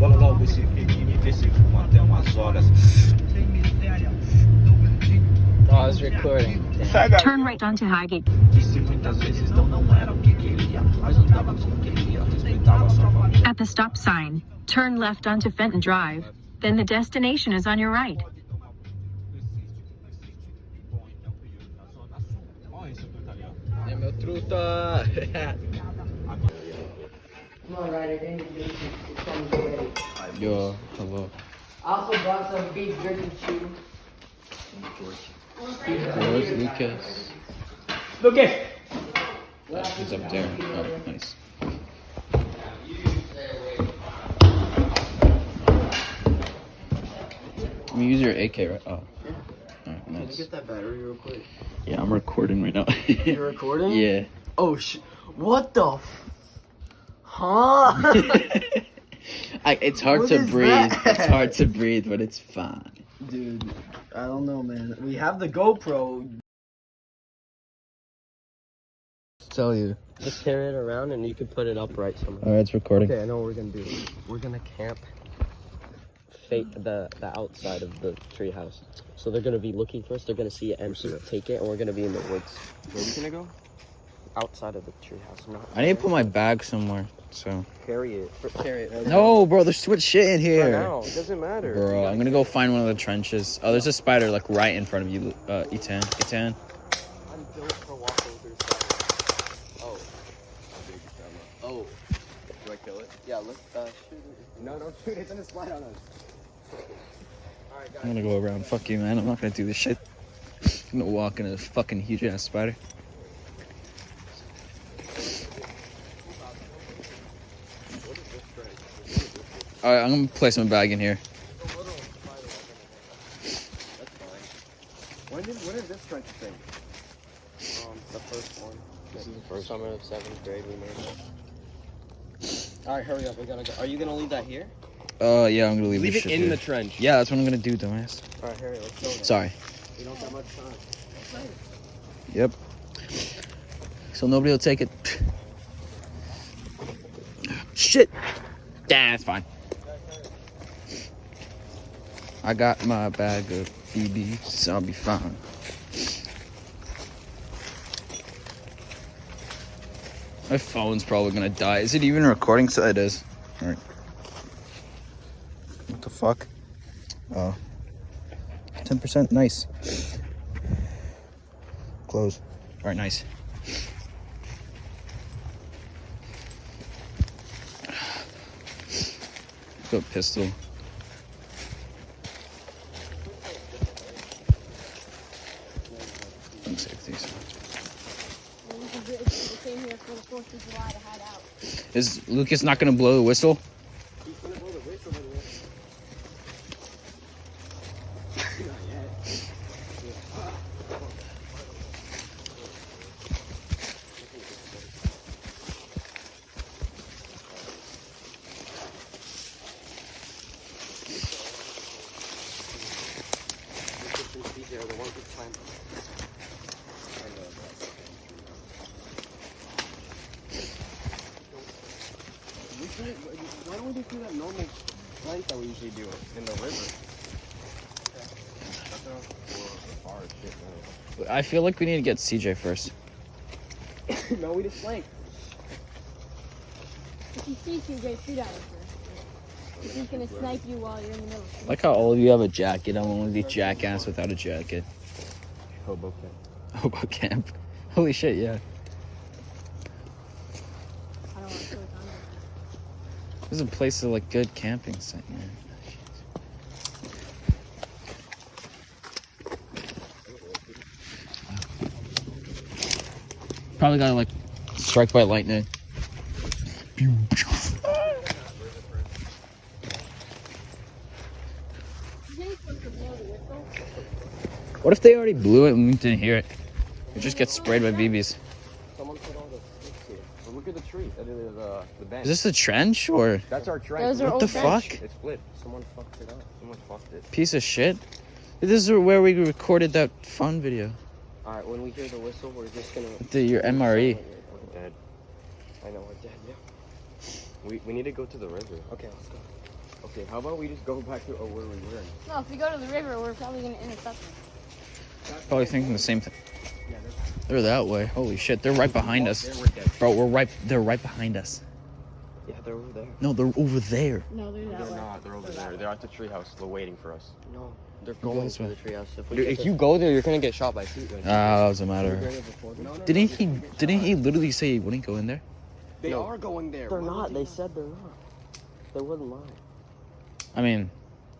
Bola logo esse pequeno e vê se fuma até umas horas. Oh, I was recording. Turn right onto Highgate. Disse muitas vezes não era o que queria, mas andava com quem queria, respeitava sua família. At the stop sign, turn left onto Fenton Drive. Then the destination is on your right. É meu truta. Come on, Ryder, it's almost ready. Yo, hello. I also brought some beef jerky chew. Where's Lucas? Lucas! He's up there. Oh, nice. You use your AK, right? Oh. Alright, Can you nice. get that battery real quick? Yeah, I'm recording right now. You're recording? Yeah. Oh what the Huh? It's hard What to is breathe. that? It's hard to breathe, but it's fine. Dude, I don't know, man. We have the GoPro. Tell you. Just carry it around and you can put it upright somewhere. Alright, it's recording. Okay, I know what we're gonna do. We're gonna camp the outside of the treehouse. So they're gonna be looking for us. They're gonna see it empty, take it, and we're gonna be in the woods. Where are we gonna go? Outside of the treehouse. I need to put my bag somewhere, so. Carry it. Carry it. No, bro, there's too much shit in For here. now, it doesn't matter. Bro, I'm gonna go find one of the trenches. Oh, there's a spider like right in front of you, Etan. I'm built for walking through stuff. Oh. Oh. Do I kill it? Yeah, let's shoot it. No, don't shoot it. It's gonna slide on us. Alright, guys. I'm gonna go around. Fuck you, man. I'm not gonna do this shit. I'm gonna walk in a fucking huge ass spider. Alright, I'm gonna place my bag in here. When is this trench thing? The first one. This is the first summer of 7th grade we made it. Alright, hurry up. We gotta go. Are you gonna leave that here? Yeah, I'm gonna leave Leave this it shit in here. the trench. Yeah, that's what I'm gonna do, dumbass. Alright, hurry. Let's go. Sorry. We don't have much time. Yep. So nobody will take it. Shit. Yeah, that's fine. I got my bag of BBs, so I'll be fine. My phone's probably gonna die. Is it even recording? So it is. Alright. What the fuck? Oh. 10%, nice. Close. Alright, nice. Go pistol. Gun safeties. Is Lucas not gonna blow the whistle? Why don't we just do that normal length that we usually do in the river? I feel like we need to get CJ first. No, we just flank. If you see CJ, shoot at him first. If he's gonna snipe you while you're in the middle. I like how all of you have a jacket. I'm one of these jackass without a jacket. Hobo camp. Hobo camp. Holy shit, yeah. I don't want to go with Andre. This is a place of like good camping site, man. Probably got like strike by lightning. What if they already blew it and we didn't hear it? It just gets sprayed by BBs. Someone put all the sticks here. Well, look at the tree. That is the bench. Is this the trench or That's our trench. Those are what old the bench. fuck? It's split. Someone fucked it up. Someone fucked it. Piece of shit. This is where we recorded that fun video. Alright, when we hear the whistle, we're just gonna... Your MRE. We're dead. I know, we're dead, yeah. We need to go to the river. Okay, let's go. Okay, how about we just go back to where we were? No, if we go to the river, we're probably gonna intercept them. Probably thinking the same thing. They're that way. Holy shit, they're right behind us. There, we're dead. Bro, they're right behind us. Yeah, they're over there. No, they're over there. No, they're that They're way. not. They're over there. They're at the treehouse. They're waiting for us. No, they're go going this to way. the treehouse. If you go there, you're gonna get shot by feet. Doesn't matter. Didn't he literally say he wouldn't go in there? They are going there. They're not. They said they're not. They wouldn't lie. I mean,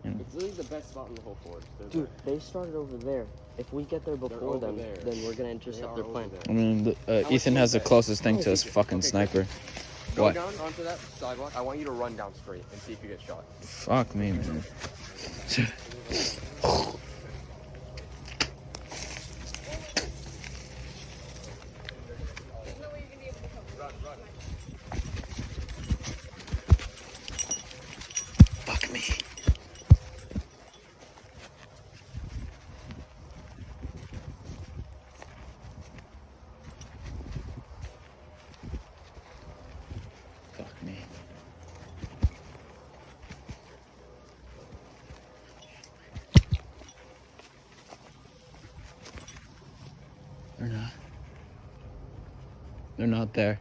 It's really the best spot in the whole forest. Dude, they started over there. If we get there before them, there. then we're gonna intercept their plan. I mean, Ethan has the closest thing to his fucking sniper. Go What? down onto that sidewalk. I want you to run down straight and see if you get shot. Fuck me, man. Fuck me. Fuck me. They're not. They're not there.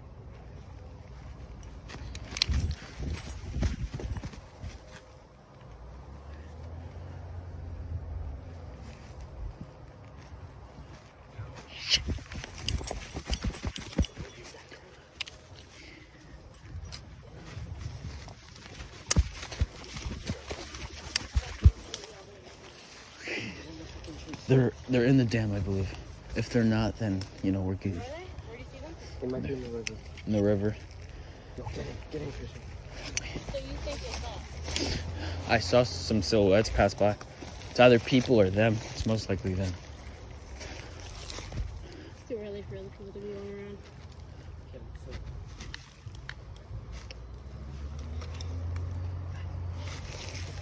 They're in the dam, I believe. If they're not, then we're good. Where do you see them? They might be in the river. In the river. No, get in, Christian. So you think it's that? I saw some silhouettes pass by. It's either people or them. It's most likely them. It's too early for other people to be going around.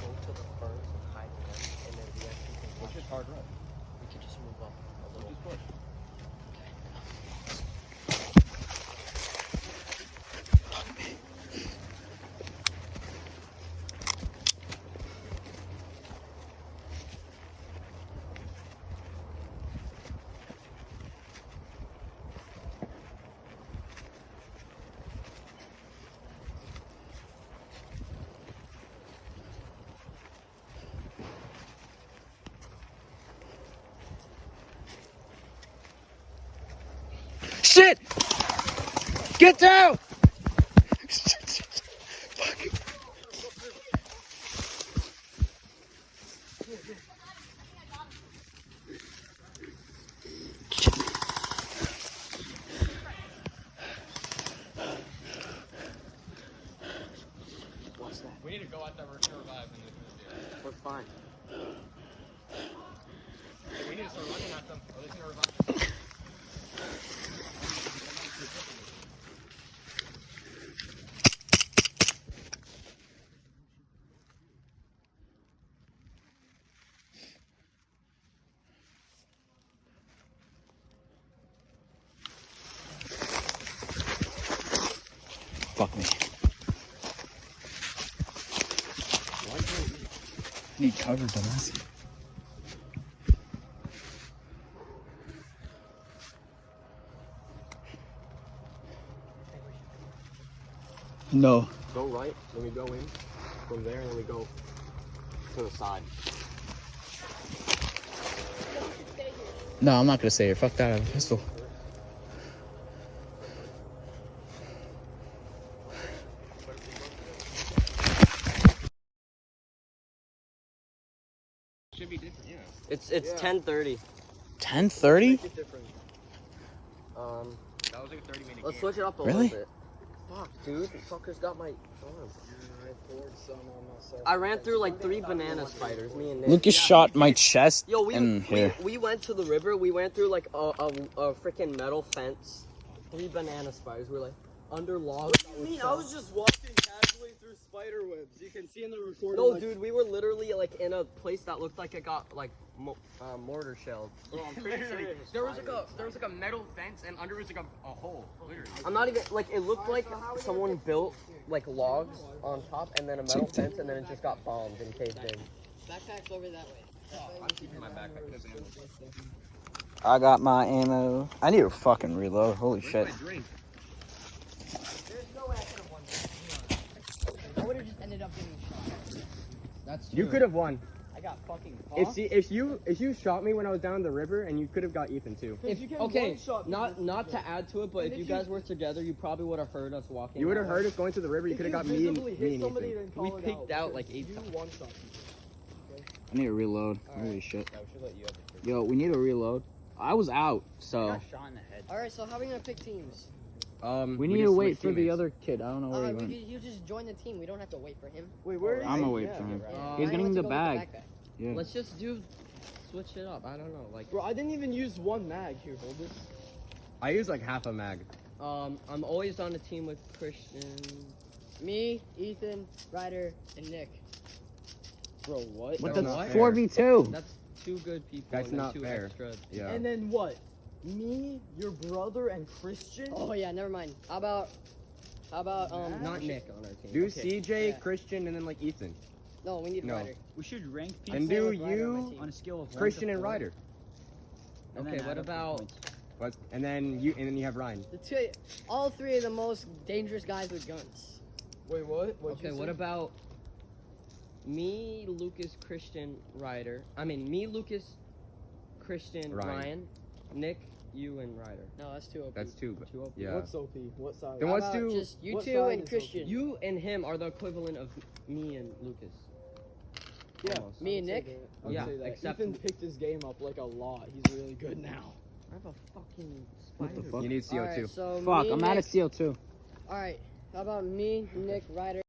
Go to the first and hide in them, and then we actually can push it hard right. We can just move up a little. Just push. Shit! Get down! What's that? We need to go out there to revive and We're fine. we need to start running at them. Or they can revive. Fuck me. Need cover, dumbass. No. Go right, then we go in. From there, and then we go to the side. No, I'm not gonna say it. Fuck that. I have a pistol. Should be different, yeah. It's 10:30. 10:30? That That was like a 30-minute let's game. switch it up a Really? little bit. Fuck, dude, the fuckers got my arm. I ran through like 3 banana spiders, me and Nick. Lucas shot my chest Yo, and here. we went to the river. We went through like a freaking metal fence. 3 banana spiders. We're like under logs. I was just walking casually through were spider webs. You can see in the recording. No, like, dude, we were literally like in a place that looked like it got like mortar shelled. Bro, I'm pretty sure it was There was like a metal fence, and under was like a hole. Literally. I'm not even like it looked like someone built like logs on top, and then a metal fence, and then it just got bombed and caved in. Backpack's over that way. I'm keeping my backpack. I got my ammo. I need to fucking reload. Holy shit. There's no way I could have won this. I would have just ended up getting shot. That's true. You could have won. I got fucking If you shot me when I was down the river, and you could have got Ethan too. Okay, not to add to it, but if you guys were together, you probably would have heard us walking. You would have heard us going to the river. You could have got me and Ethan. We peeked out like 8 times. I need to reload. Holy shit. Yo, we need to reload. I was out, so. Alright, so how are we gonna pick teams? We need to wait for the other kid. I don't know where he went. You just join the team. We don't have to wait for him. Wait, where? I'm gonna wait for him. He's getting the bag. Yeah. Let's just switch it up. I don't know, like. Bro, I didn't even use one mag. Here, hold this. I use like half a mag. I'm always on a team with Christian. Me, Ethan, Ryder, and Nick. Bro, what? What That's the not 4v2? That's 2 good people. That's and not 2 fair. Extra. Yeah. And then what? Me, your brother, and Christian? Oh yeah, never mind. How about Not Nick on our team. Do Okay. CJ, Yeah. Christian, and then like Ethan. No, we need No. Ryder. We should rank people And do with Ryder on my you, team. on a scale of 1 Christian, to and 4, Ryder. and Okay, then what add up the about- points. What? And then you have Ryan. All 3 of the most dangerous guys with guns. Wait, what? Okay, what about me, Lucas, Christian, Ryder? I mean, me, Lucas, Christian, Ryan, Nick, you, and Ryder. No, that's 2 OP. That's 2. But, Two OP. yeah. What's OP? What side? Then How let's about do. just you what 2 side and is Christian. You and him are the equivalent of me and Lucas. Yeah. Almost. Me and Nick. Yeah, Say that. except Ethan picked his game up like a lot. He's really good now. I have a fucking What spider. the fuck? You need CO2. Alright, so Fuck, me, I'm Nick, out of CO2. Alright, how about me, Nick, Ryder,